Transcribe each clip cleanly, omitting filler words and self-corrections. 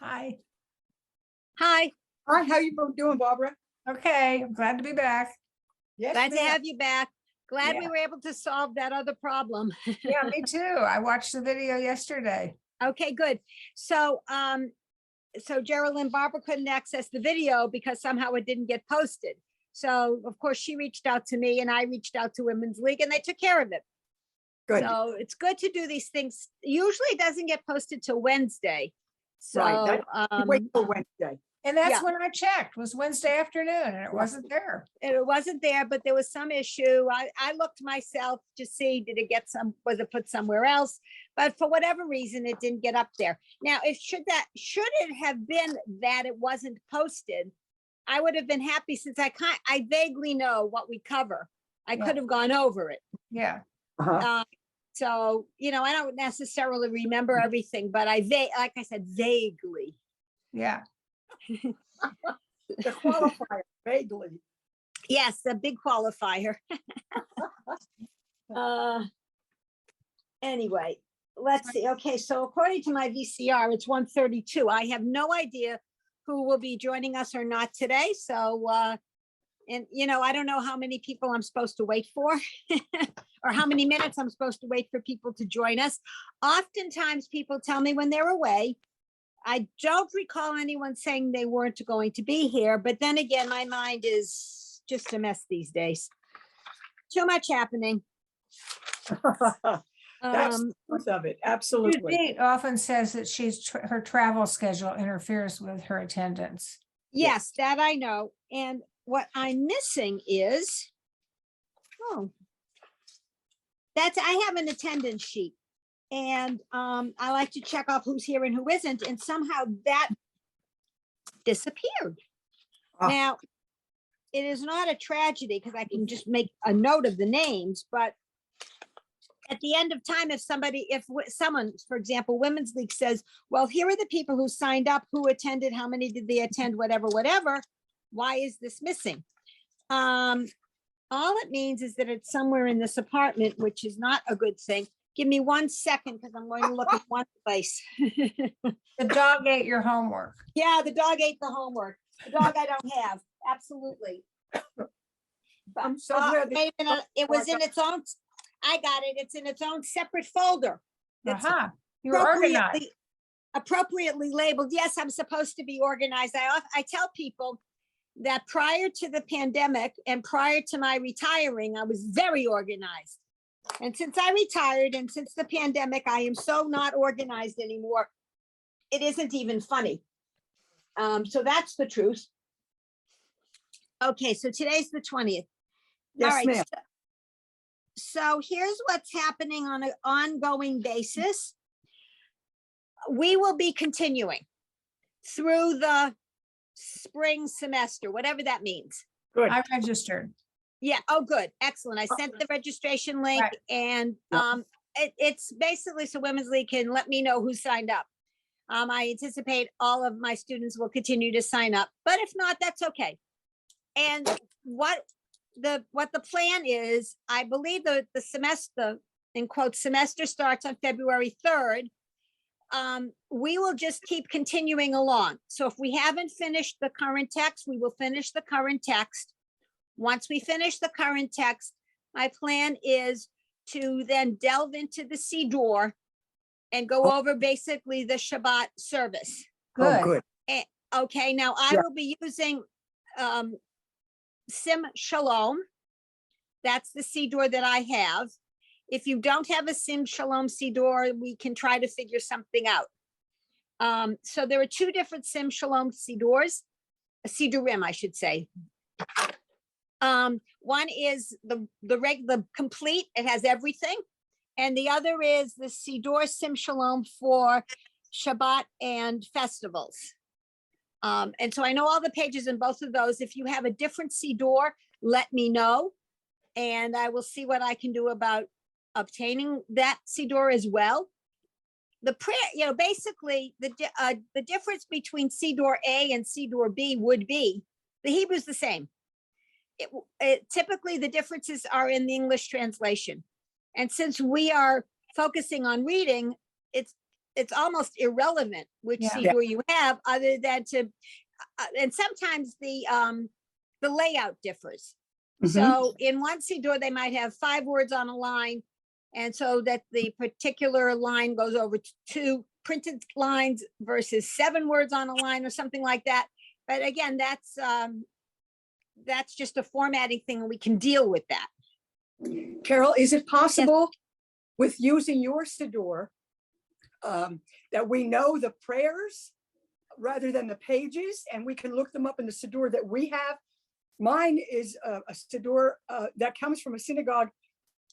Hi. Hi, Hi, how you both doing, Barbara? Okay, I'm glad to be back. Yes, glad to ma'am. have you back. Glad Yeah. we were able to solve that other problem. Yeah, me too. I watched the video yesterday. Okay, good. So Geraldine, Barbara couldn't access the video because somehow it didn't get posted. So of course she reached out to me and I reached out to Women's League and they took care of it. Good. So it's good to do these things. Usually it doesn't get posted till Wednesday. Right, So, Wait till Wednesday. And that's Yeah. when I checked, was Wednesday afternoon, and it wasn't there. it wasn't there, but there was some issue. I looked myself to see, did it get was it put somewhere else? But for whatever reason, it didn't get up there. Now, should it have been that it wasn't posted, I would have been happy since I vaguely know what we cover. I Yeah. could have gone over it. Yeah, Uh-huh. So, I don't necessarily remember everything, but like I said, vaguely. yeah. The qualifier, vaguely. Yes, a big qualifier. Anyway, let's see. Okay, so according to my VCR, it's 1:32. I have no idea who will be joining us or not today. So, and I don't know how many people I'm supposed to wait for or how many minutes I'm supposed to wait for people to join us. Oftentimes people tell me when they're away. I don't recall anyone saying they weren't going to be here, but then again, my mind is just a mess these days. Too much happening. That's most of it, absolutely. Judith often says that her travel schedule interferes with her attendance. Yes, that I know. And what I'm missing is, I have an attendance sheet. And I like to check off who's here and who isn't, and somehow that disappeared. Ah. Now, it is not a tragedy because I can just make a note of the names, but at the end of time, if someone, for example, Women's League says, well, here are the people who signed up, who attended, how many did they attend, whatever, why is this missing? All it means is that it's somewhere in this apartment, which is not a good thing. Give me 1 second because I'm going to look at one place. The dog ate your homework. Yeah, the dog ate the homework. The dog I don't have. Absolutely. I'm so glad that- Wait a minute. It was in its own, I got it. It's in its own separate folder. That's Aha, you were organized. appropriately labeled. Yes, I'm supposed to be organized. I tell people that prior to the pandemic and prior to my retiring, I was very organized. And since I retired and since the pandemic, I am so not organized anymore. It isn't even funny. So that's the truth. Okay, so today's the 20th. Yes, All right. ma'am. So here's what's happening on an ongoing basis. We will be continuing through the spring semester, whatever that means. Good. I registered. Yeah. Oh, good. Excellent. I sent the registration link Right. and Yeah. it's basically so Women's League can let me know who signed up. I anticipate all of my students will continue to sign up, but if not, that's okay. And what the plan is, I believe the semester, in quotes, semester starts on February 3rd. We will just keep continuing along. So if we haven't finished the current text, we will finish the current text. Once we finish the current text, my plan is to then delve into the Siddur and go over basically the Shabbat service. Oh, Good. good. Okay, now I Yeah. will be using Sim Shalom. That's the Siddur that I have. If you don't have a Sim Shalom Siddur, we can try to figure something out. So there are two different Sim Shalom Siddurs, Siddurim, I should say. One is the complete, it has everything. And the other is the Siddur Sim Shalom for Shabbat and festivals. And so I know all the pages in both of those. If you have a different Siddur, let me know. And I will see what I can do about obtaining that Siddur as well. The prayer, basically the difference between Siddur A and Siddur B would be, the Hebrew's the same. Typically the differences are in the English translation. And since we are focusing on reading, it's almost irrelevant which Yeah. Siddur you have, other than to, and sometimes the layout differs. Mhm. So in one Siddur, they might have 5 words on a line. And so that the particular line goes over to 2 printed lines versus 7 words on a line or something like that. But again, that's just a formatting thing, and we can deal with that. Carol, is it possible with using your Siddur that we know the prayers rather than the pages, and we can look them up in the Siddur that we have? Mine is a Siddur that comes from a synagogue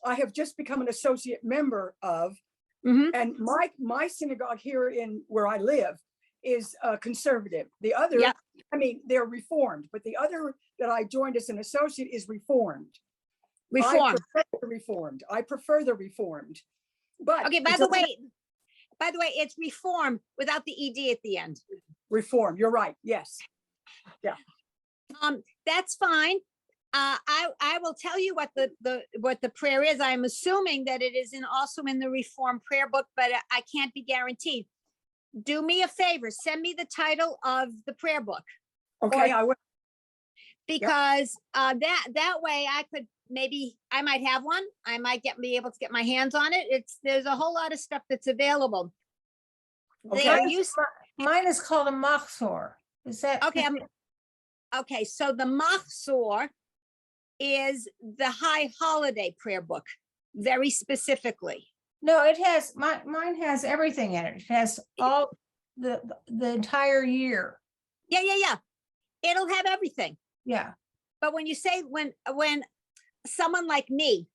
I have just become an associate member of. Mhm. And my synagogue here in where I live is conservative. The other, Yeah. I mean, they're reformed, but the other that I joined as an associate is reformed. Reform. I prefer the reformed. But Okay, by it's the okay. way, it's reform without the ED at the end. Reform, you're right, yes. That's fine. I will tell you what the prayer is. I'm assuming that it is also in the Reform Prayer Book, but I can't be guaranteed. Do me a favor, send me the title of the prayer book, Okay, I will. because that way I might have one. I might be able to get my hands on it. There's a whole lot of stuff that's available. They are Okay. used. Mine is called a Machzor. Is that? Okay, okay, so the Machzor is the High Holiday Prayer Book, very specifically. No, it has, mine has everything in it. It has all the entire year. Yeah. It'll have everything. Yeah, But when you say, when someone like me,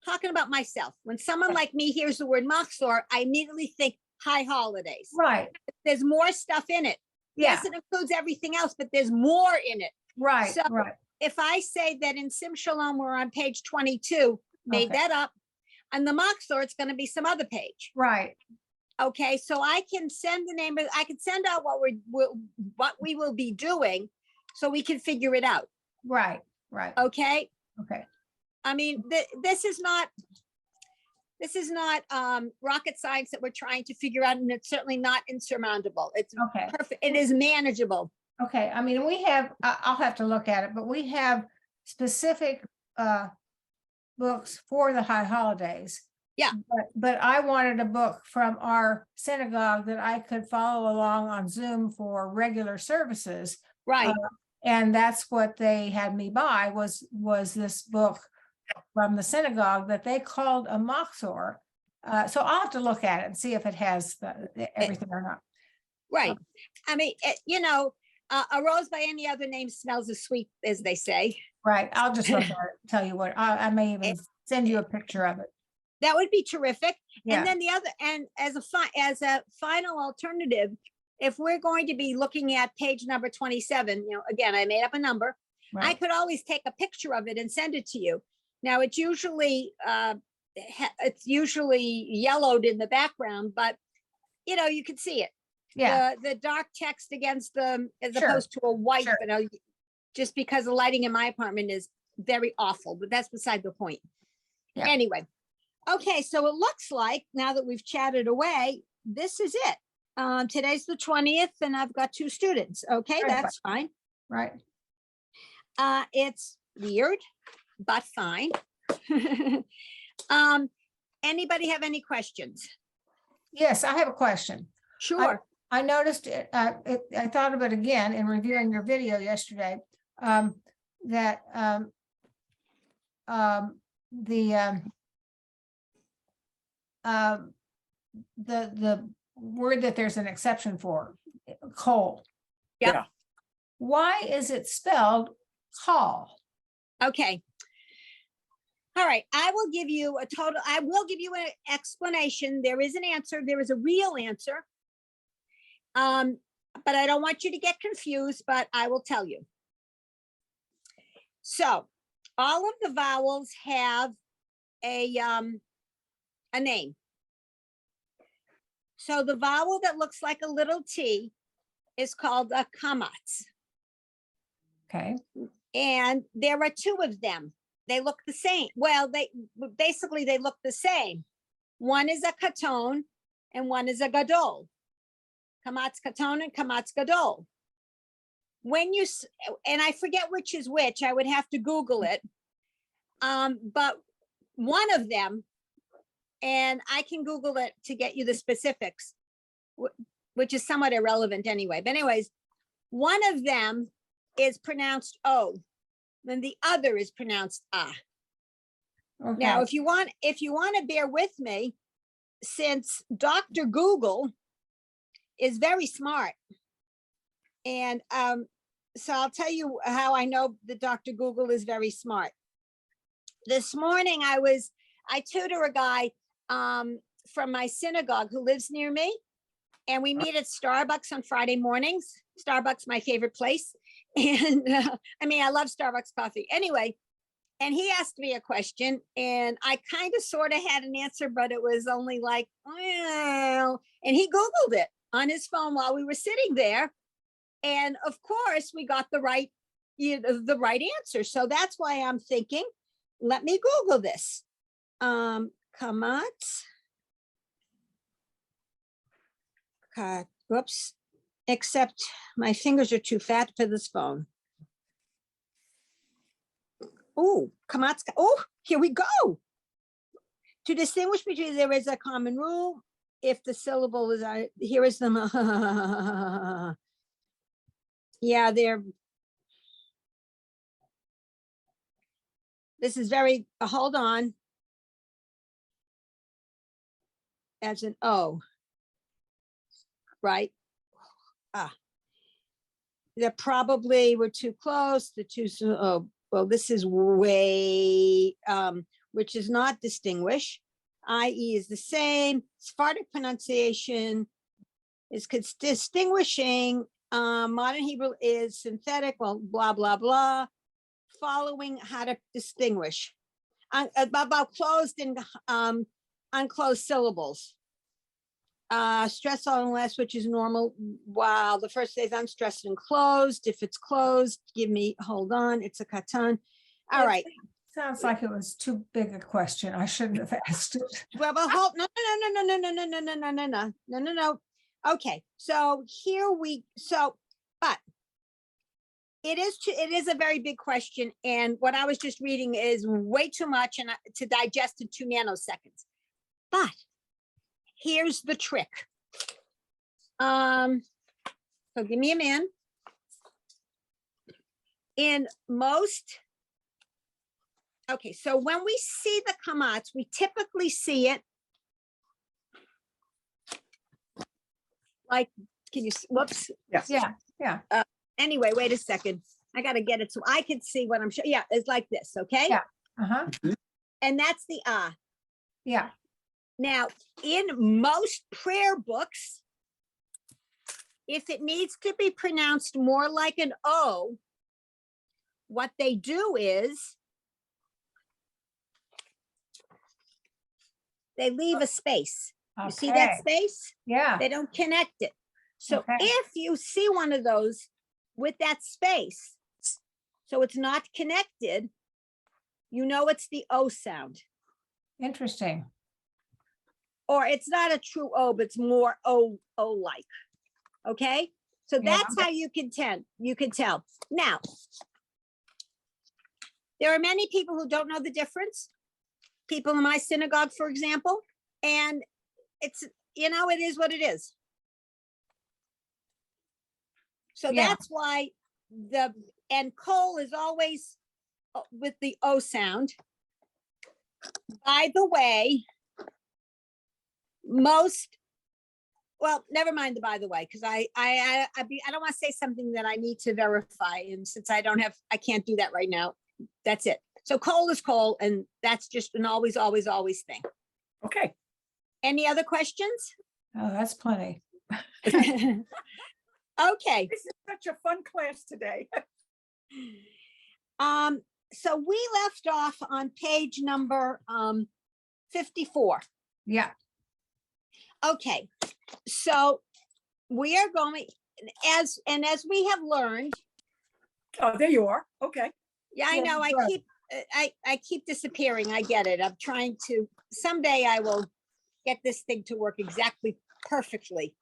talking about myself, when someone like me hears the word Machzor, I immediately think High Holidays. right. There's more stuff in it. Yeah, Yes, it includes everything else, but there's more in it. right, So- right. If I say that in Sim Shalom, we're on page 22, made Okay. that up, and the Machzor, it's going to be some other page. Right, Okay, so I can send I can send out what we will be doing, so we can figure it out. right, right. Okay, Okay, I mean, this is not rocket science that we're trying to figure out, and it's certainly not insurmountable. It's okay, perfect. It is manageable. okay. I mean, we have, I'll have to look at it, but we have specific books for the high holidays. Yeah. But I wanted a book from our synagogue that I could follow along on Zoom for regular services. Right. And that's what they had me buy was this book from the synagogue that they called a Machzor. So I'll have to look at it and see if it has everything or not. Right. I mean, a rose by any other name smells as sweet, as they say. Right. I'll just look at it, tell you what, I may even send you a picture of it. That would be terrific. Yeah. And then and as a final alternative, if we're going to be looking at page number 27, again, I made up a number. I Right. could always take a picture of it and send it to you. Now, it's usually yellowed in the background, but you can see it. Yeah, The dark text against as Sure. opposed to a white, Sure. just because the lighting in my apartment is very awful, but that's beside the point. Yeah. Anyway, okay, so it looks like now that we've chatted away, this is it. Today's the 20th, and I've got 2 students. Okay, Right. that's fine. right. It's weird, but fine. Anybody have any questions? Yes, I have a question. Sure. I noticed it, I thought of it again in reviewing your video yesterday, that the word that there's an exception for, coal. Yep. Yeah. Why is it spelled call? Okay. All right, I will give you an explanation. There is an answer. There is a real answer. But I don't want you to get confused, but I will tell you. So all of the vowels have a name. So the vowel that looks like a little T is called a kamatz. Okay, And there are 2 of them. They look the same. Well, they look the same. One is a katon and one is a gadol. Kamatz katon and kamatz gadol. When you, and I forget which is which, I would have to Google it. But one of them, and I can Google it to get you the specifics, which is somewhat irrelevant anyway. But anyways, one of them is pronounced O, then the other is pronounced Ah. Now, Okay. if you want to bear with me, since Dr. Google is very smart, and so I'll tell you how I know that Dr. Google is very smart. This morning I tutor a guy from my synagogue who lives near me, and we meet at Starbucks on Friday mornings. Starbucks, my favorite place. And I mean, I love Starbucks coffee. Anyway, and he asked me a question, and I kind of sort of had an answer, but it was only like, well, and he Googled it on his phone while we were sitting there. And of course, we got the right answer. So that's why I'm thinking, let me Google this. Kamatz. Whoops. Except my fingers are too fat for this phone. Oh, kamatz. Oh, here we go. To distinguish between, there is a common rule. If the syllable is, here is the, yeah, this is very, hold on. As an O, right? They probably were too close, the two, oh, well, this is way, which is not distinguish. IE is the same. Sephardic pronunciation is distinguishing. Modern Hebrew is synthetic, well, blah, blah, blah. Following how to distinguish. About closed and unclosed syllables. Stress on last, which is normal. Wow, the first is unstressed and closed. If it's closed, give me, hold on, it's a katan. All It right. Sounds like it was too big a question. I shouldn't have asked it. Well, hold, no. Okay, so but it is a very big question, and what I was just reading is way too much and to digest in 2 nanoseconds. But here's the trick. So give me a man. In most, okay, so when we see the kamatz, we typically see it like, can you, whoops. Yes. Yeah. Anyway, wait a second. I got to get it so I can see what I'm showing. Yeah, it's like this, okay? Yeah. Uh-huh. And that's the ah. Yeah. Now, in most prayer books, if it needs to be pronounced more like an O, what they do is they leave a space. You see that Okay. space? Yeah. They don't connect it. So Okay. if you see one of those with that space, so it's not connected, you know it's the O sound. Interesting. Or it's not a true O, but it's more O-like. Okay? So Yeah. that's how you can tell. Now, there are many people who don't know the difference. People in my synagogue, for example, and it's, it is what it is. So Yeah. that's why and kol is always with the O sound. By the way, well, never mind the by the way, because I don't want to say something that I need to verify, and since I can't do that right now. That's it. So kol is kol, and that's just an always thing. Okay. Any other questions? Oh, that's plenty. Okay. This is such a fun class today. So we left off on page number 54. Yeah. Okay, so we are going, as we have learned. Oh, there you are. Okay. Yeah, I Yeah, know, right. I keep disappearing. I get it. I'm trying to, someday I will get this thing to work exactly perfectly.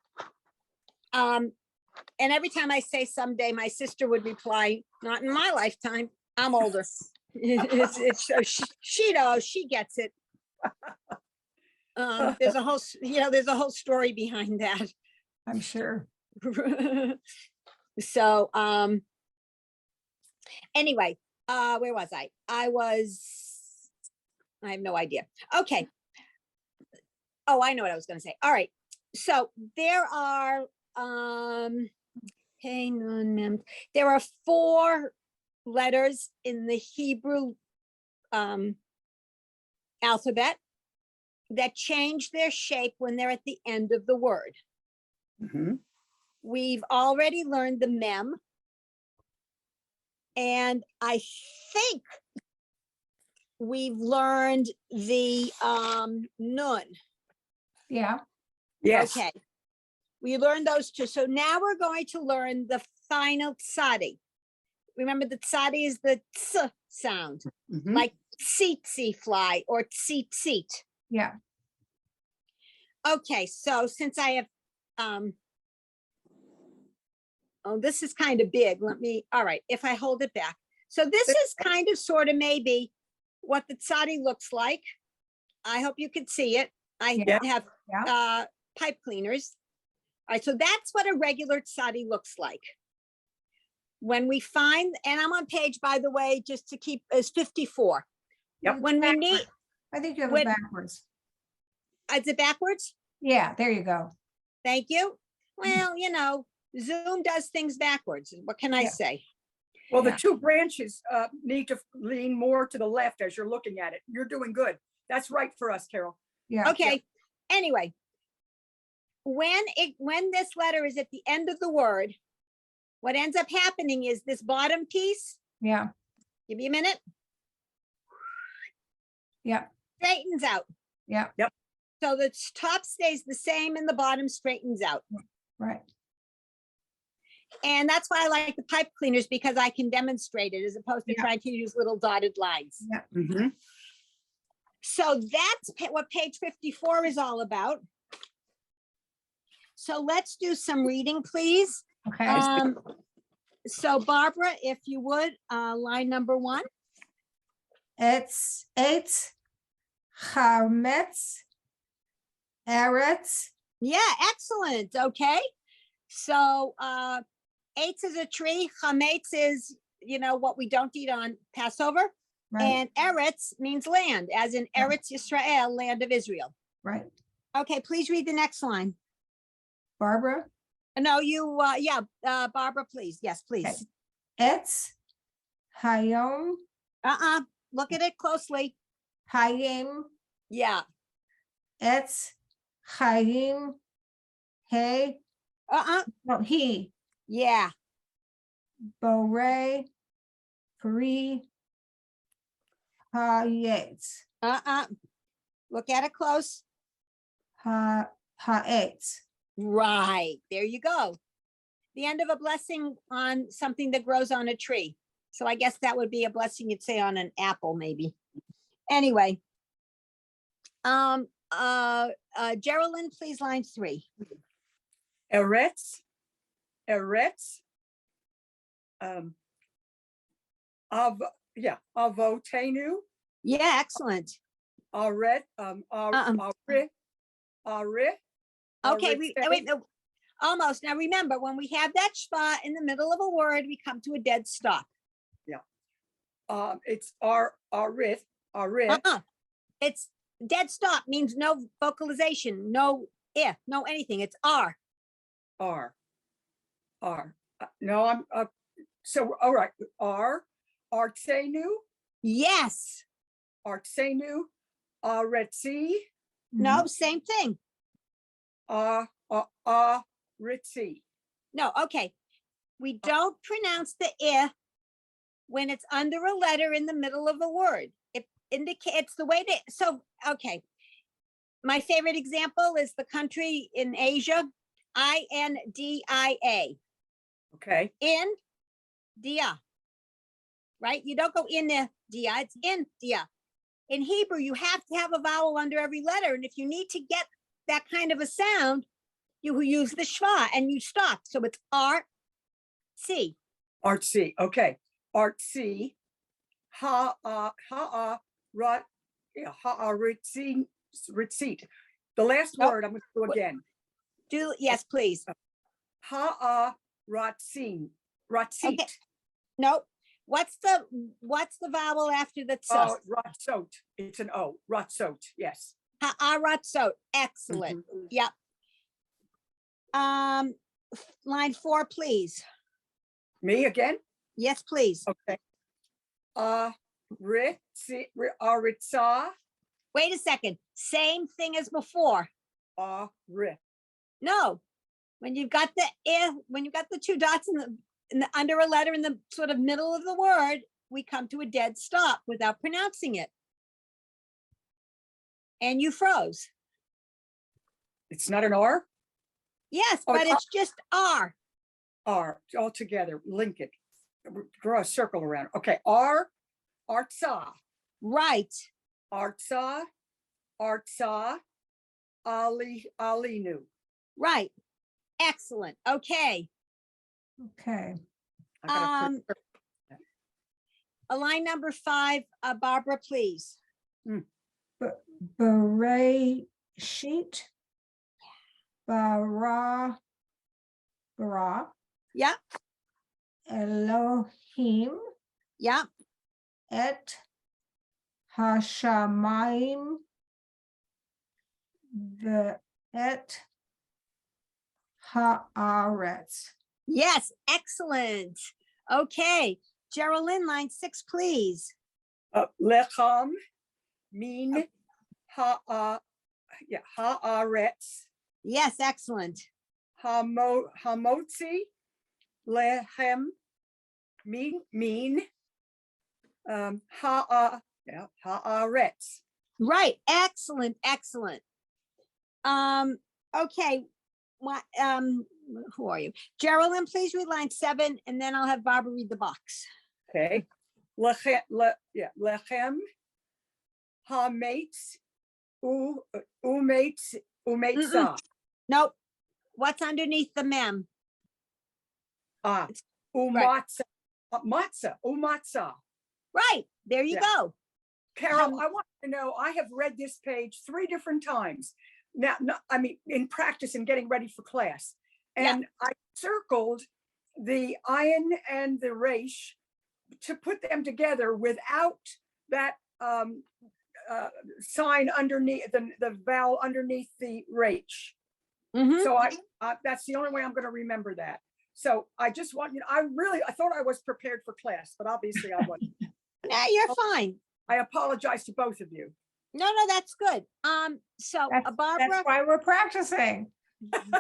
And every time I say someday, my sister would reply, not in my lifetime, I'm older. She knows, she gets it. There's a whole, there's a whole story behind that. I'm sure. So, anyway, where was I? I have no idea. Okay. Oh, I know what I was gonna say. All right. So there are, hey, nun, mem, there are 4 letters in the Hebrew, alphabet that change their shape when they're at the end of the word. Mhm. We've already learned the mem. And I think we've learned the nun. Yeah, Yes. Okay. We learned those 2. So now we're going to learn the final tsadi. Remember the tsadi is the ts sound, Mhm. like tsetse fly or tsit. yeah. Okay, so since I have, oh, this is kind of big. All right, if I hold it back. So this is kind of sort of maybe what the tsadi looks like. I hope you can see it. I Yeah. have Yeah. pipe cleaners. All right, so that's what a regular tsadi looks like. When we find, and I'm on page, by the way, just to keep, is 54. Yep. When we need, I think you have it when- backwards. is it backwards? Yeah, there you go. Thank you. Well, Zoom does things backwards. What can I Yeah. say? Well, the Yeah. 2 branches need to lean more to the left as you're looking at it. You're doing good. That's right for us, Carol. Yeah. Okay, anyway. When this letter is at the end of the word, what ends up happening is this bottom piece, Yeah. give me a minute, Yeah. straightens out. Yeah. So the top stays the same and the bottom straightens out. Right. And that's why I like the pipe cleaners, because I can demonstrate it as opposed to Yeah. trying to use little dotted lines. Yeah. Mhm. So that's what page 54 is all about. So let's do some reading, please. Okay. So Barbara, if you would, line number 1. It's chametz eretz. Yeah, excellent. Okay. So eitz is a tree, chametz is, what we don't eat on Passover. Right. And eretz means land, as in Yeah. Eretz Yisrael, land of Israel. Right. Okay, please read the next line. Barbara. No, Barbara, please. Yes, please. Etz hayom Look at it closely. hayim. Yeah. Etz hayim hey. No, he Yeah. borei pri hayetz Look at it close. haetz. Right. There you go. The end of a blessing on something that grows on a tree. So I guess that would be a blessing you'd say on an apple, maybe. Anyway. Geraldine, please, line 3. Eretz. Avotenu. Yeah, excellent. Aret. Okay, wait, no, almost. Now remember, when we have that shva in the middle of a word, we come to a dead stop. It's arit. It's dead stop, means no vocalization, no no anything. It's R. No, I'm so all right. Artsenu, Yes. Artsenu, Aretsi, No, same thing. Ritzi. No, okay. We don't pronounce the I when it's under a letter in the middle of a word. It indicates the way to, so, okay. My favorite example is the country in Asia, India. Okay. India. Right? You don't go in there, dia, it's India. in Hebrew, you have to have a vowel under every letter. And if you need to get that kind of a sound, you use the schwa and you stop. So it's R-C. Artsy, okay. Artsy, rat, yeah, ritsit. The last Nope. word I'm going to do again. Yes, please. Ratsin, ratsit. Okay. Nope. What's the vowel after the tsa? Oh, ratsot. It's an O. Ratsot. Yes. Ha'aratzot. Excellent. Yep. Line 4, please. Me again? Yes, please. Okay. Aritsa. Wait a second. Same thing as before. Rit. No. When you've got the two dots in the under a letter in the sort of middle of the word, we come to a dead stop without pronouncing it. And you froze. It's not an R? Yes, Oh, but it's it's just R. R all together. Link it. Draw a circle around. Okay. Artsa. Right. Artsa. Artsa. Alinu. Right. Excellent. Okay. Okay. I gotta put- Line number 5, Barbara, please. Bereshit. Bara. Yep. Elohim Yep. et Hashamayim et Haaretz. Yes. Excellent. Okay. Geraldine, line 6, please. Lecham. Min. Haaretz. Yes. Excellent. Hamotzi. Lehem. Min. Haaretz. Right. Excellent. Excellent. Okay. What, who are you? Geraldine, please read line 7, and then I'll have Barbara read the box. Okay. Lechem. Hamates. Umates. Nope. What's underneath the mem? Umatza. Umatza. Right. There you Yeah. go. Carol, I want to know, I have read this page 3 different times. Now, I mean, in practice and getting ready for class. And I circled the ayin and the resh to put them together without that sign underneath, the vowel underneath the resh. Mhm. So that's the only way I'm going to remember that. So I just want, I thought I was prepared for class, but obviously I wasn't. Yeah, you're fine. I apologize to both of you. No, that's good. So Barbara, That's why we're practicing.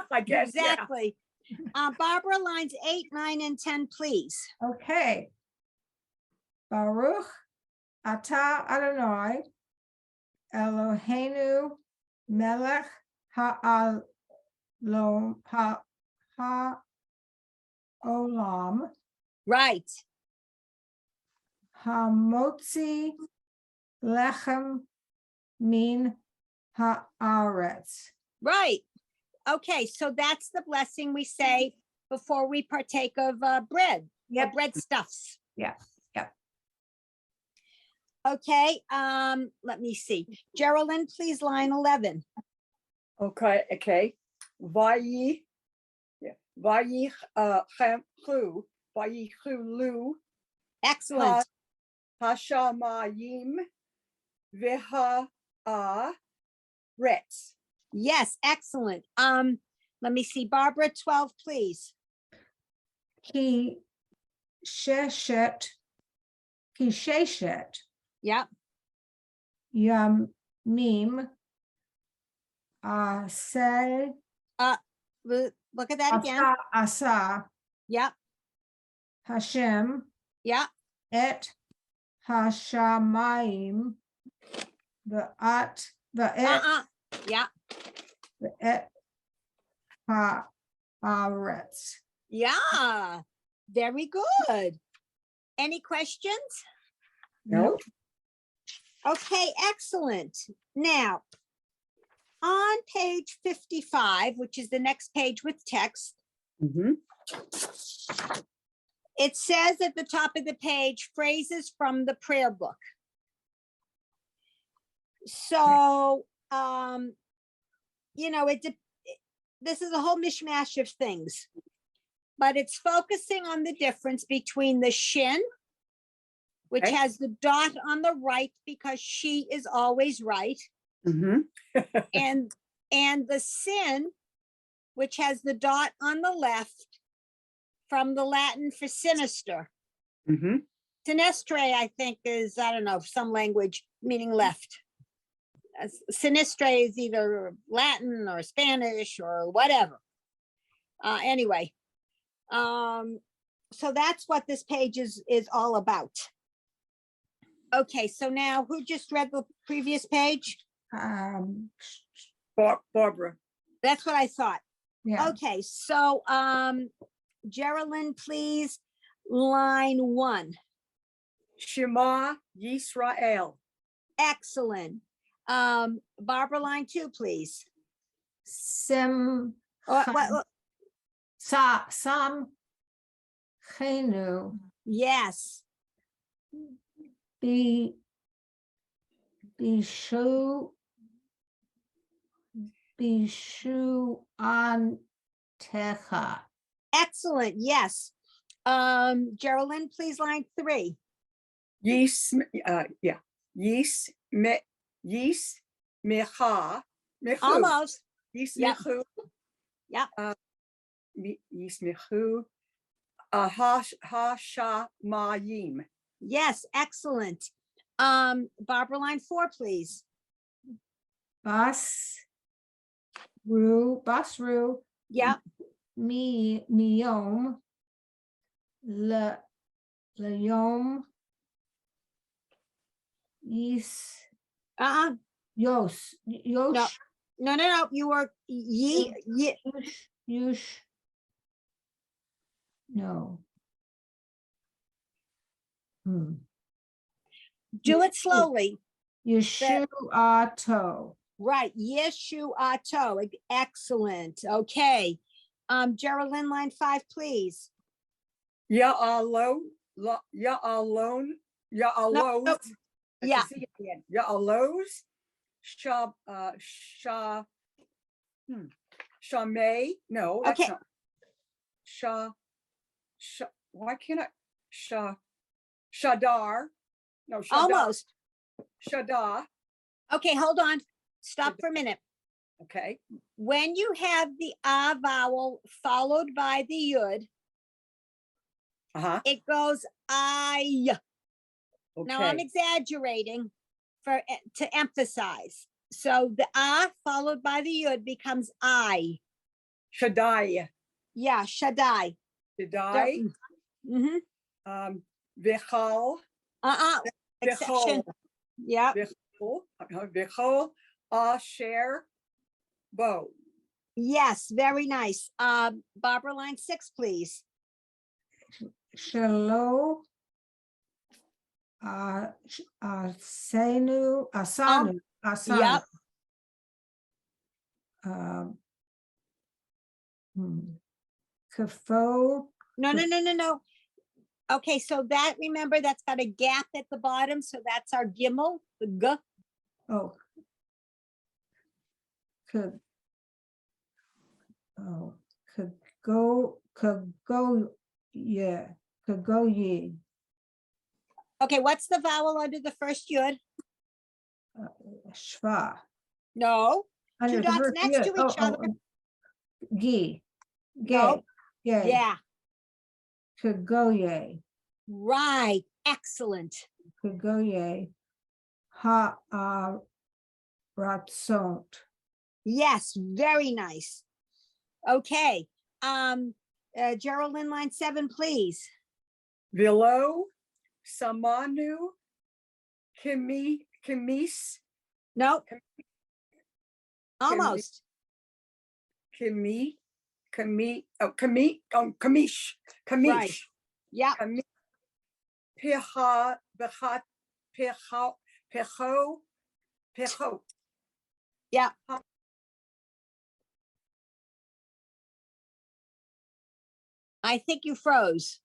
I guess, yeah. exactly. Barbara, lines 8, 9, and 10, please. Okay. Baruch atah Adonai Eloheinu melech ha'olam Right. hamotzi lechem min haaretz. Right. Okay, so that's the blessing we say before we partake of bread. Yep. Bread stuffs. Yeah. Okay, let me see. Geraldine, please, line 11. Okay. Vayi Vayichulu Excellent. Hashamayim Retz. Yes, excellent. Let me see. Barbara, 12, please. Ki sheshet Yep. yamim aseh Look at that again. asa Yep. Hashem Yep. et hashamayim the et Yeah. the et haaretz. Yeah. Very good. Any questions? No. Okay, excellent. Now, on page 55, which is the next page with text, Mhm. it says at the top of the page, phrases from the prayer book. So, you know, this is a whole mishmash of things, but it's focusing on the difference between the shin, which Okay. has the dot on the right because she is always right, Mhm. and the sin, which has the dot on the left from the Latin for sinister. Mhm. Sinistre, I think, is, I don't know, some language meaning left. Sinistre is either Latin or Spanish or whatever. Anyway, so that's what this page is all about. Okay, so now who just read the previous page? Barbara. That's what I thought. Yeah, Okay, so Geraldine, please, line 1. Shema Yisrael. Excellent. Barbara, line 2, please. Sim, What? Sam, Chenu, Yes. Bishu Antecha. Excellent. Yes. Geraldine, please, line 3. Yis Mecha. Almost. Yis Yep. Mechu. Yep. Yis Mechu. Hashamayim. Yes. Excellent. Barbara, line 4, please. Basru, Yep. Miyom, Layom, Uh-uh. Yosh, No. No. You were Yush, no. do it slowly. Yeshuato. Right. Yeshuato. Excellent. Okay. Geraldine, line 5, please. Ya'alos. No. Yeah. Ya'alos. Shamay. No, that's Okay. not. Why can't I? Shadar. No, Shadar. Almost. Shada. Okay, hold on. Stop for a minute. Okay. When you have the ah vowel followed by the yud, it goes I. Now I'm Okay. exaggerating to emphasize. So the ah followed by the yud becomes I. Shaddai. Yeah, Shaddai. Shaddai. Mm-hmm. Vichal. Exception. Yeah. Vichal. Asher. Bo. Yes, very nice. Barbara, line 6, please. Shalom. Asanu. Yep. Kafo. No. Okay, so that, remember, that's got a gap at the bottom, so that's our gimel, the g. Oh. Could go, yeah, could go ye. Okay, what's the vowel under the first yud? Shva. No, Under two the dots first next yud. to each other. Gi. No. Gay. Yeah, Could go ye. right, excellent. Could go ye. Ha ratzont. Yes, very nice. Okay, Geraldine, line 7, please. Vilo. Samanu. Kimis. No. Almost. Kamish. Right. Yeah. Piha. Pecho, pechot. Yeah. I think you froze.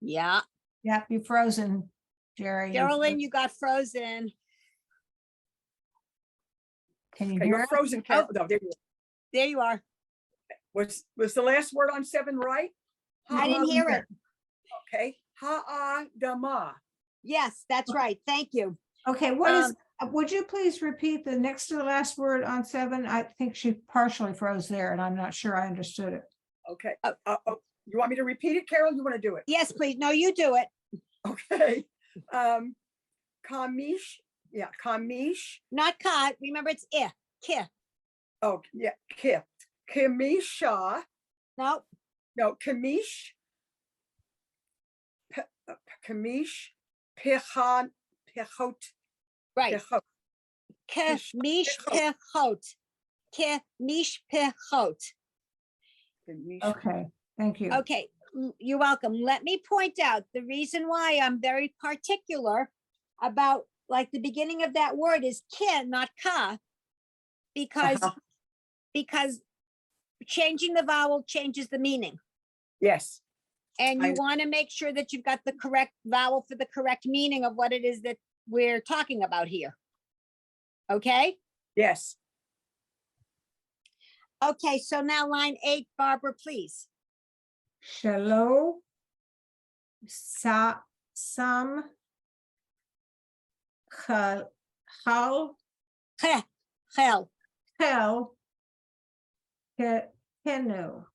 Yeah, Yep, you frozen, Jerry. You Geraldine, you got frozen. Can you Okay, hear you're it? frozen, Carol. No, there you There you are. was the last word on 7 right? I didn't hear it. Okay, ha'adama. Yes, that's right. Thank you. Okay, what is, would you please repeat the next to the last word on 7? I think she partially froze there and I'm not sure I understood it. Okay, you want me to repeat it, Carol? You want to do it? Yes, please. No, you do it. Okay. Kamish, yeah, kamish. Not caught. Remember, it's ki. Oh, yeah, Kamisha. No, No, Kamish. Kamish. Pechot. right. Pechot. Kemish pechot. Kemish pechot. Kamish. Okay, thank you. Okay, you're welcome. Let me point out the reason why I'm very particular about like the beginning of that word is ki, not ka, because Uh-huh. because changing the vowel changes the meaning. Yes, And you I- want to make sure that you've got the correct vowel for the correct meaning of what it is that we're talking about here. Okay? yes. Okay, so now line 8, Barbara, please. Shalom. Sam. Hal. Che, chel. Hel. Kenu.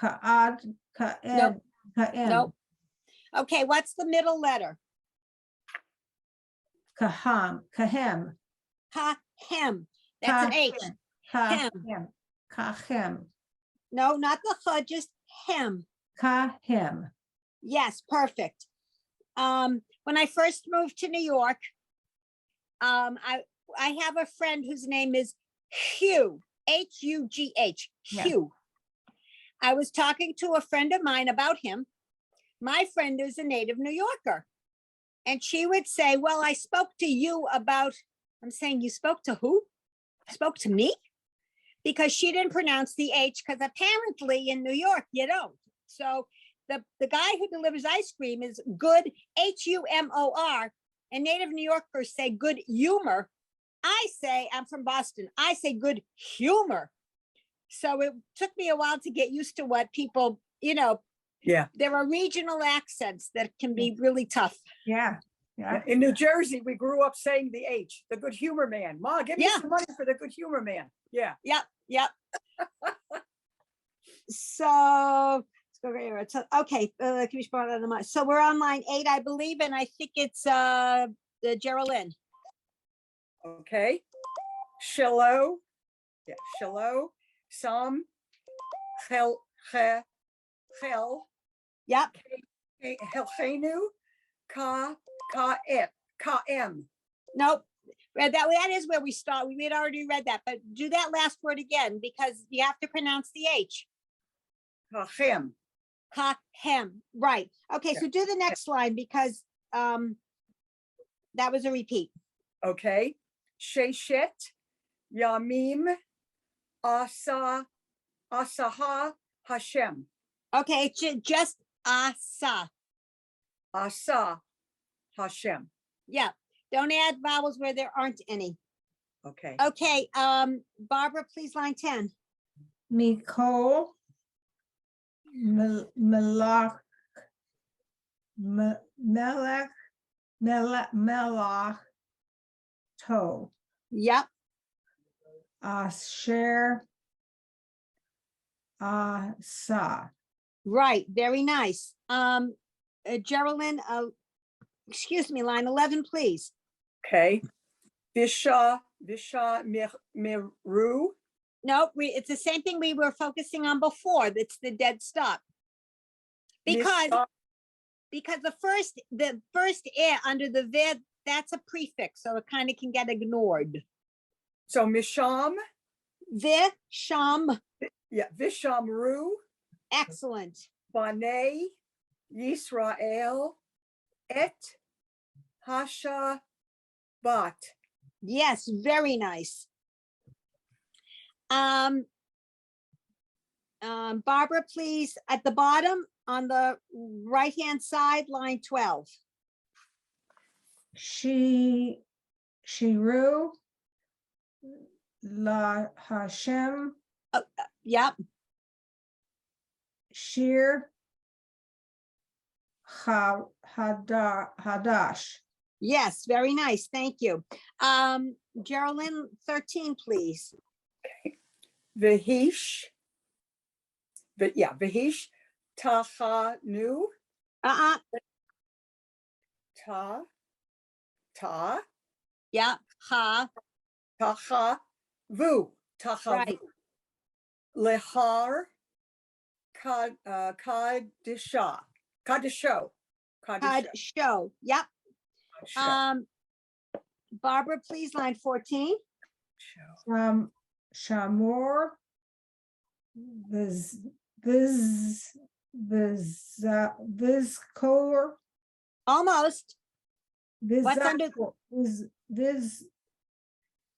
Kaad. Kaed. Nope. Kaem. Nope. Okay, what's the middle letter? Kaham. Kahem. Ka-hem. That's an H. Hem. Kahem. Kahem. No, not the ch, just hem. Kahem. Yes, perfect. When I first moved to New York, I have a friend whose name is Hugh, H-U-G-H, Yeah. Hugh. I was talking to a friend of mine about him. My friend is a native New Yorker. And she would say, well, I spoke to you about, I'm saying, you spoke to who? Spoke to me? Because she didn't pronounce the H, because apparently in New York, you don't. So the guy who delivers ice cream is good, H-U-M-O-R, and native New Yorkers say good humor. I say, I'm from Boston, I say good humor. So it took me a while to get used to what people, Yeah. there are regional accents that can be really tough. Yeah, yeah. In New Jersey, we grew up saying the H, the good humor man. Ma, give me Yeah. some money for the good humor man. Yeah. Yep. So let's go right here. So, okay, can we spot on the mic? So we're on line 8, I believe, and I think it's the Geraldine. Okay. Shilo. Yeah. Shilo. Sam. Chel. Yep, Helchenu. Ka-em. nope. That is where we start. We had already read that, but do that last word again because you have to pronounce the H. Kachem. Ka-hem, right. Okay, so do the next line because that was a repeat. Okay. Sheshet. Yamim. Asaha Hashem. Okay, it's just asa. Asa Hashem. Yeah, don't add vowels where there aren't any. Okay. Okay, Barbara, please, line 10. Mikol. Melach. Melach. To. Yep, Asher. Sa. right, very nice. Geraldine, excuse me, line 11, please. Okay. Visha Miru. No, it's the same thing we were focusing on before. It's the dead stop. Because the first under the vid, that's a prefix, so it kind of can get ignored. So Misham. Visham, Yeah. Vishamru. excellent. Bane. Yisrael et Hashabat. Yes, very nice. Barbara, please, at the bottom on the right-hand side, line 12. Shiru La Hashem Yep, Shir Hadash. yes, very nice. Thank you. Geraldine, 13, please. Vehish. Vehish Tahanu Uh-uh, Ta yeah, ha, Tahavu. right. Lehar Kadisha. Kadisho. Had show, yep. Barbara, please, line 14. Shamor Vizkor Almost. What's under-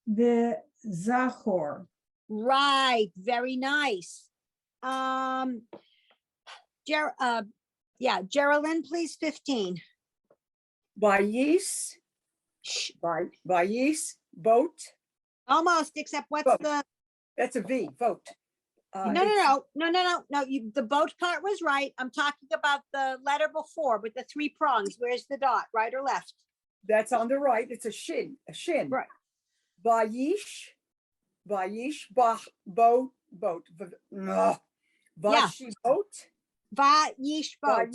Vizachor. Right, very nice. Geraldine, please, 15. Bayis. Bayis. Boat. Almost, except what's Vote. the, That's a V. Vote. no, the boat part was right. I'm talking about the letter before with the 3 prongs. Where's the dot, right or left? That's on the right. It's a shin. Right. Bayish. Boat. Yeah. Vashi boat. Va-yish boat.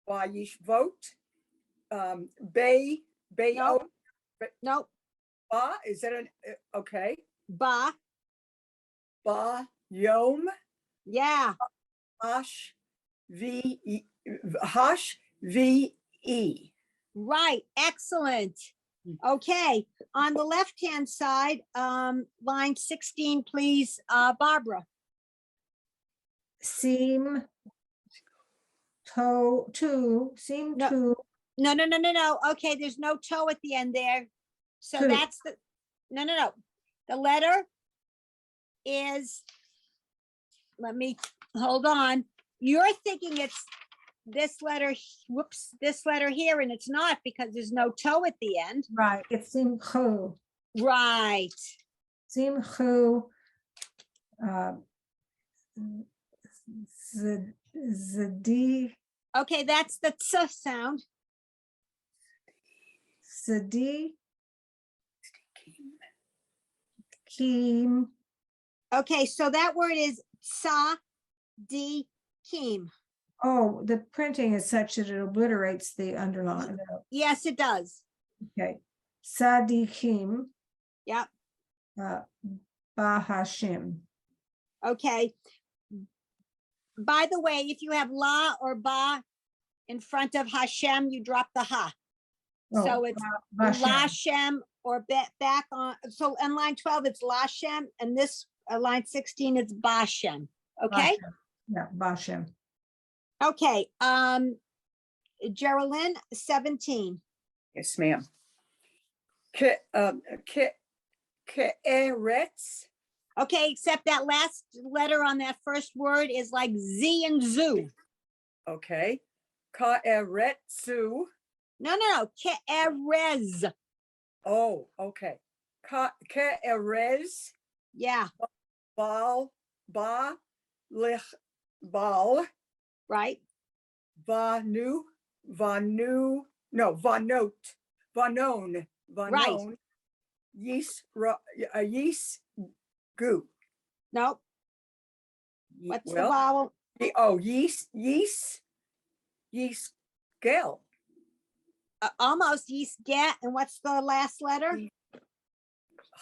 Bayish vote. Bay. No. Nope, Ba. Is that okay? ba, Ba. Yom. yeah, Hash. Hash. V-E. right, excellent. Okay, on the left-hand side, line 16, please, Barbara. Seem seem No. to No. Okay, there's no toe at the end there. So Two. that's the, no. The letter is, let me, hold on. You're thinking it's this letter, whoops, this letter here, and it's not because there's no toe at the end. right. It's Simchu. Right. Simchu. Zadi. Okay, that's the ts sound. Zadi. Kim. Okay, so that word is sa di kim. Oh, the printing is such that it obliterates the underline. Yes, it does. Okay. Sadikim. Yep. Bahashim. Okay. By the way, if you have la or ba in front of Hashem, you drop the ha. So it's Lashem or back on. So on line 12, it's Lashem, and this line 16, it's Bashem. Okay. Yeah, Bashem. Okay. Geraldine, 17. Yes, ma'am. Ke'eretz. Okay, except that last letter on that first word is like Z and Zoo. Okay. Ka'eretzu. No. Ke'erez. Oh, okay. Ke'erez. Yeah, Bal. Lich. Bal. right. Vanu. No, Vanon. Right. Yis. Goo. Nope. What's the Well, vowel? Yeast. Gel. Almost yeast get. And what's the last letter?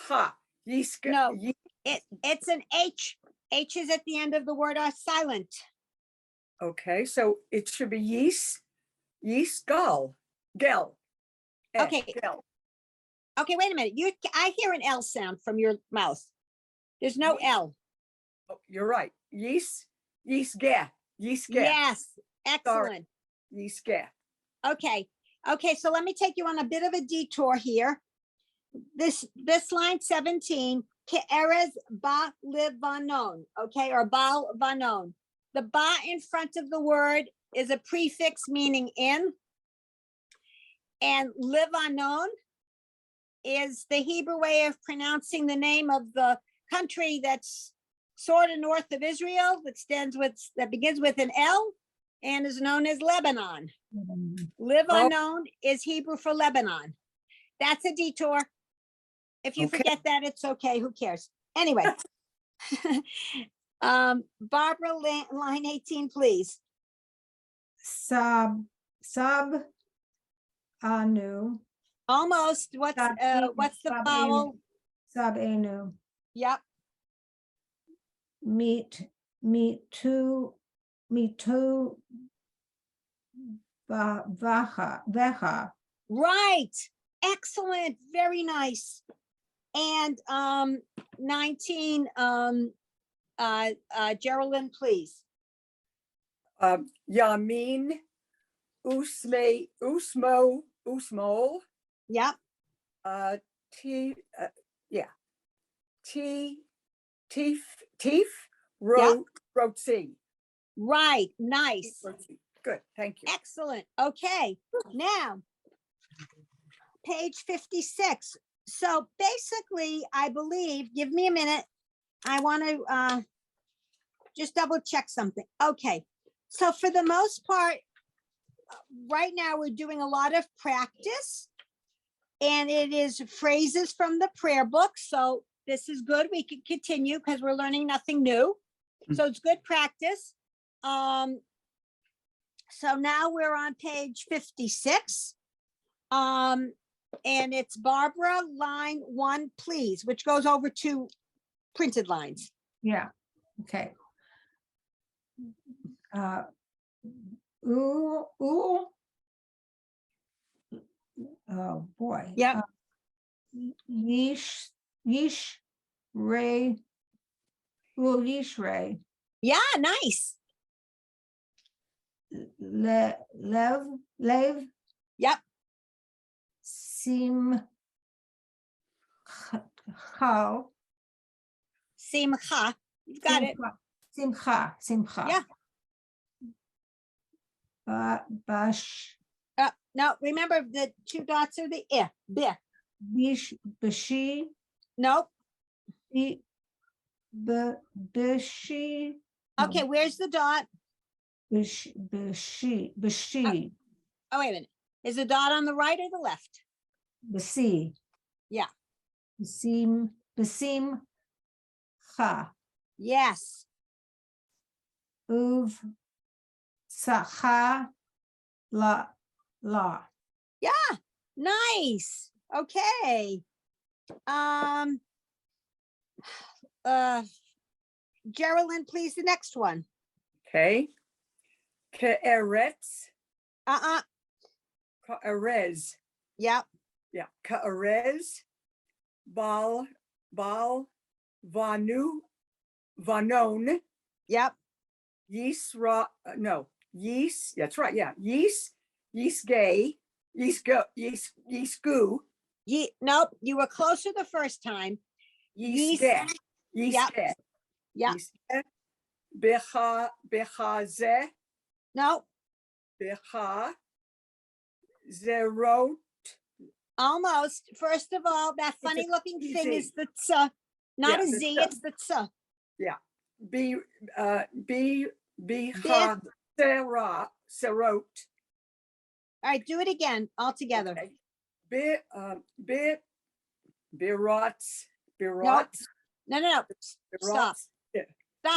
Ha. Yeast. No. It's an H. H is at the end of the word are silent. Okay, so it should be yeast. Gel. Okay. Gel. Okay, wait a minute. I hear an L sound from your mouth. There's no L. Oh, you're right. Yeast. Yes. Excellent. Yiske. Okay, okay, so let me take you on a bit of a detour here. This line 17, Ke'erez ba livanon, okay, or bal vanon. The ba in front of the word is a prefix meaning in. And Livanon is the Hebrew way of pronouncing the name of the country that's sort of north of Israel, that begins with an L and is known as Lebanon. Livanon is Hebrew for Lebanon. That's a detour. If you Okay. forget that, it's okay. Who cares? Anyway. Barbara, line 18, please. Sub anu, Almost. What's the vowel? sub anu, Yep. meet to vecha. Right. Excellent. Very nice. And 19, Geraldine, please. Yamin, Usmol, Yep. Teef, Rotsi. Right. Nice. Good, thank you. Excellent. Okay. Now, page 56. So basically, I believe, give me a minute. I want to just double check something. Okay. So for the most part, right now we're doing a lot of practice and it is phrases from the prayer book. So this is good. We can continue because we're learning nothing new. So it's good practice. So now we're on page 56. And it's Barbara, line 1, please, which goes over to printed lines. Yeah, okay. Oh, boy. Yep. Yish Ray. Yish Ray. Yeah, nice. Lev. Yep. Simcha. Simcha. You've got it. Simcha. Yeah. Bash. No, remember the 2 dots are the I. Bashi. Nope. Bashi. Okay, where's the dot? Bashi. Oh, wait a minute. Is the dot on the right or the left? Basi. Yeah. Basim ha. Yes. Uv sacha la. Yeah. Nice. Okay. Geraldine, please, the next one. Okay. Ke'eretz, Uh-uh. Ka'erez. Yep. Yeah, Ka'erez, Vanon, Yep. Yis, that's right, yeah, Yisgu, Nope. You were closer the first time. Yisge, Yeah. Bechaze, Nope. Becha, Zerot, Almost. First of all, that a funny looking Z. thing is the tsa, not Yeah, a the Z, tsa. it's the tsa. Serot. All right, do it again, all together. Okay. Birotz. No. Stop.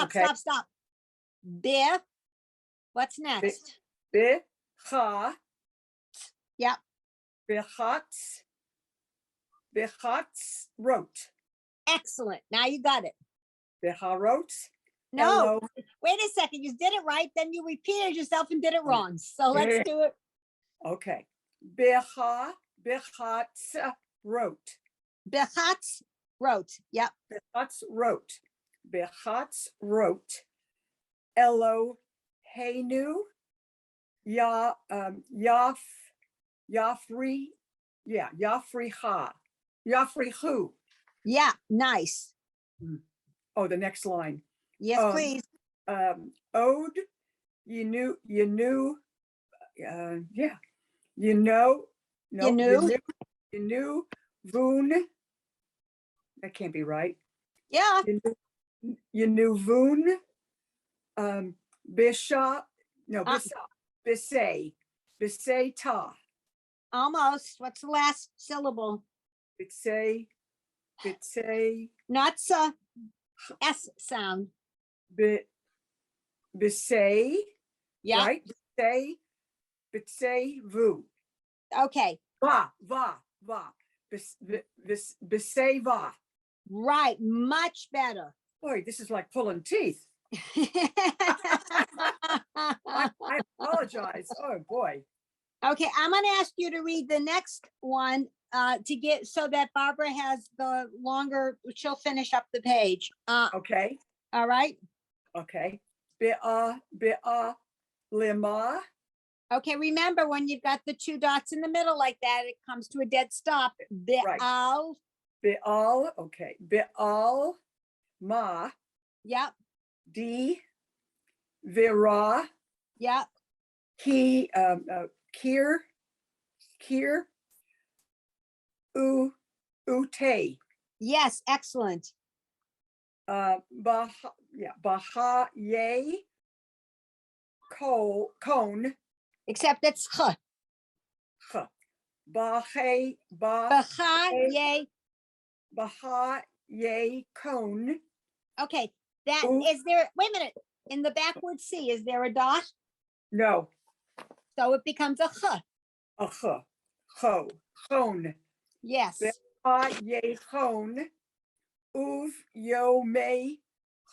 Okay. Stop. Beer. What's next? Becha. Yep. Bechatz wrote. Excellent. Now you got it. Becharot. No, wait a second. You did it right. Then you repeated yourself and did it wrong. So let's do it. Okay. Bechatz wrote. Bechatz wrote. Yep. Bechatz wrote. Bechatz wrote. Eloheinu. Yafrihu. Yeah, nice. Oh, the next line. Yes, please. Ode, you knew, yeah, you know, no, You knew? you knew, Voon. That can't be right. Yeah, You knew Voon, Bishop, no, Uh, Bisay ta, almost. What's the last syllable? Bisay, Not sa, S sound. Bisay, Yeah, right? Bisay, Vu. okay, Va. Bisay va. right, much better. Boy, this is like pulling teeth. I apologize. Oh, boy. Okay, I'm gonna ask you to read the next one to get so that Barbara has the longer, she'll finish up the page. Okay, All right? okay. Lima. Okay, remember when you've got the two dots in the middle like that, it comes to a dead stop. Right. Bi'al, Bial, okay. Bial, ma, yep, di, vira, yep, ki, kir, ute, yes, excellent. baha, ye, cone, Except it's ch. bahe, Bacha, yay. baha, ye, cone, Okay, that Ooh. is there, wait a minute, in the backward C, is there a dot? no, So it becomes a ch. cone, Yes, baha, ye, cone, uv, yo, may,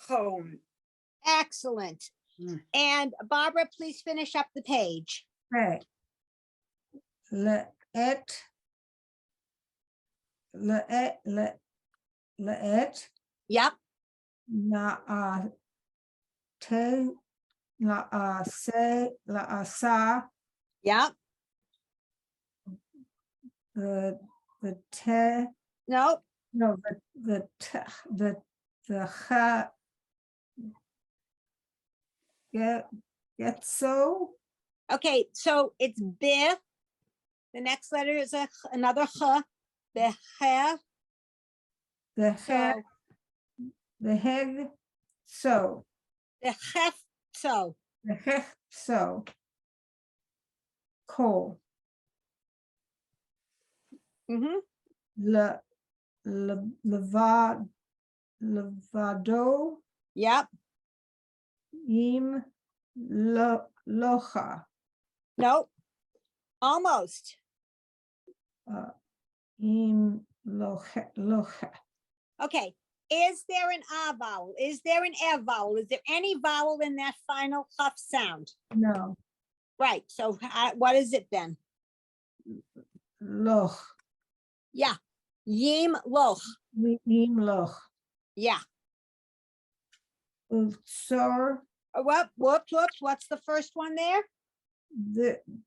cone. excellent. Mm. And Barbara, please finish up the page. Okay. Let it. Yep, Na te se sa yep, the te nope, no the ha get so okay, so it's B. The next letter is another ch. Beche, the head so, the head so bechef, so, the head so coal mhm, le levado yep, im locha nope, almost. im locha. Okay, is there an A vowel? Is there an E vowel? Is there any vowel in that final chaf sound? No, Right, so what is it then? loch. Yeah, yim loch, Im loch. yeah. Sir, Whoops, what's the first one there?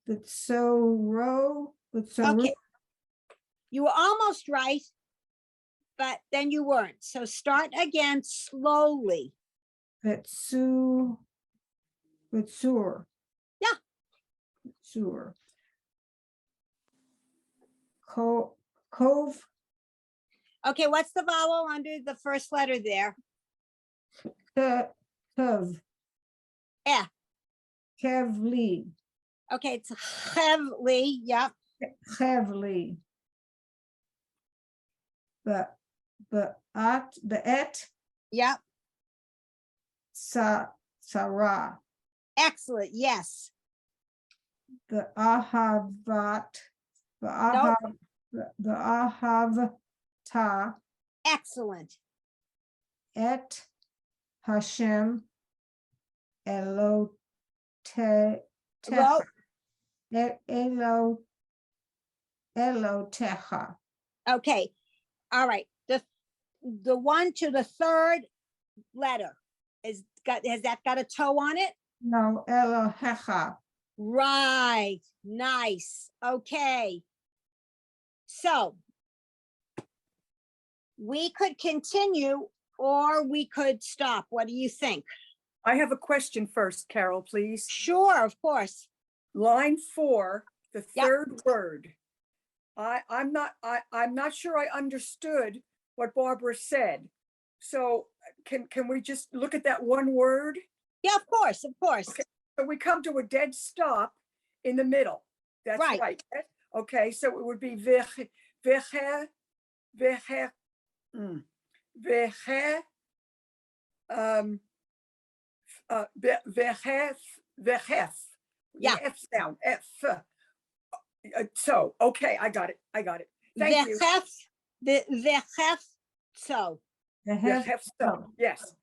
the sorrow, Okay. You were almost right, but then you weren't. So start again slowly. that Sue, with sewer. Yeah. Sewer. Cove, Okay, what's the vowel under the first letter there? Kev, Eh. Kevly, Okay, it's heavily. Yep. heavily. The et, Yep. Sarah, Excellent. Yes. the ahavat, the Nope. ahavta, Excellent. et Hashem Elo te Well, Elo techa. okay. All right. The one to the third letter has that got a toe on it? No, Elohecha. Right, nice, okay. So we could continue or we could stop. What do you think? I have a question first, Carol, please. Sure, of course. Line 4, the Yep. third word. I'm not sure I understood what Barbara said. So can we just look at that one word? Yeah, of course, of course. Okay. So we come to a dead stop in the middle. That's Right. right. Okay, so it would be veche, veche, veche, veche, vechef, vechef. Yeah. F sound, F. So, okay, I got it. Thank you. Vechef, so Vechef, so, yes.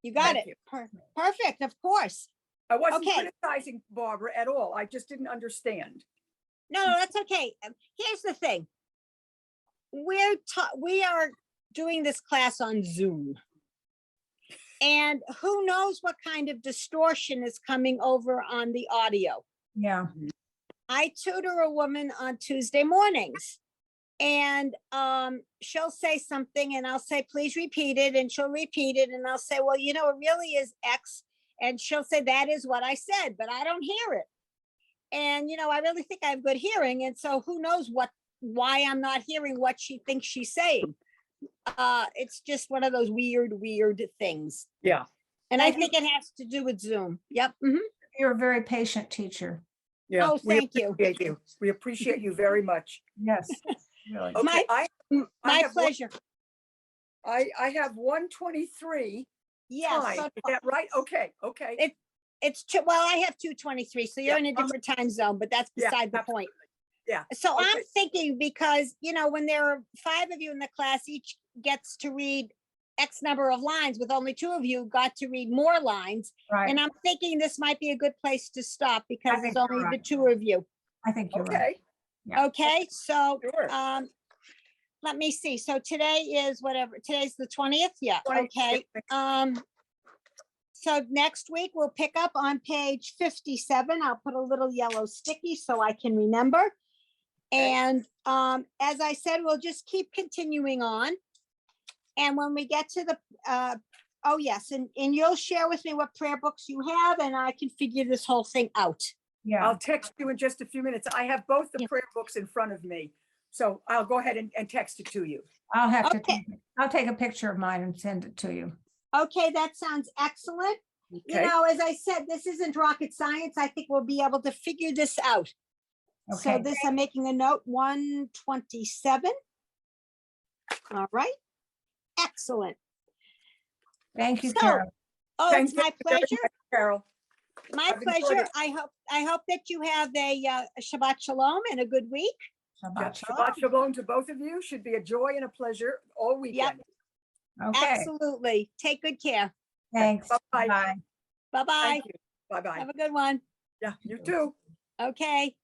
you got Thank it. you. Perfect, of course. I wasn't Okay. criticizing Barbara at all. I just didn't understand. No, that's okay. Here's the thing. We are doing this class on Zoom. And who knows what kind of distortion is coming over on the audio. Yeah, I tutor a woman on Tuesday mornings. And she'll say something and I'll say, please repeat it. And she'll repeat it. And I'll say, well, you know, it really is X. And she'll say, that is what I said, but I don't hear it. And, you know, I really think I have good hearing. And so who knows why I'm not hearing what she thinks she's saying. It's just one of those weird things. Yeah. And I Thank you. think it has to do with Zoom. Yep. Mhm. you're a very patient teacher. Yeah. Oh, we thank you. appreciate you. We appreciate you very much. Yes, really. Okay, My have one- pleasure. I have 1:23 Yes. time. Is that right? Okay. Well, I have 2:23, so you're Yeah, in a different time zone, but that's Yeah, beside the point. Yeah. So I'm Okay. thinking because, you know, when there are 5 of you in the class, each gets to read X number of lines with only 2 of you got to read more lines. Right, And I'm thinking this might be a good place to stop because think it's you're only the right. 2 of you. I think you're right. Okay, Yeah. Okay, so sure. let me see. So today is whatever, today's the 20th? Yeah, 20th, okay. So next week we'll pick up on page 57. I'll put a little yellow sticky so I can remember. And as I said, we'll just keep continuing on. And when we get to the, oh yes, and you'll share with me what prayer books you have and I can figure this whole thing out. Yeah, I'll text you in just a few minutes. I have both the Yeah. prayer books in front of me. So I'll go ahead and text it to you. I'll have to, Okay. I'll take a picture of mine and send it to you. Okay, that sounds excellent. You Okay, know, as I said, this isn't rocket science. I think we'll be able to figure this out. So Okay, this, I'm making a note, 127. All right. Excellent. thank you, So- Carol. Oh, Thank it's my you very pleasure. much, Carol. My I've enjoyed pleasure. it. I hope that you have a Shabbat Shalom and a good week. Shabbat shalom. Shabbat shalom to both of you. Should be a joy and a pleasure all weekend. Okay, Absolutely. Take good care. thanks. Bye-bye. Bye. Bye-bye. Thank you. Bye-bye. Have a good one. Yeah, you too. Okay.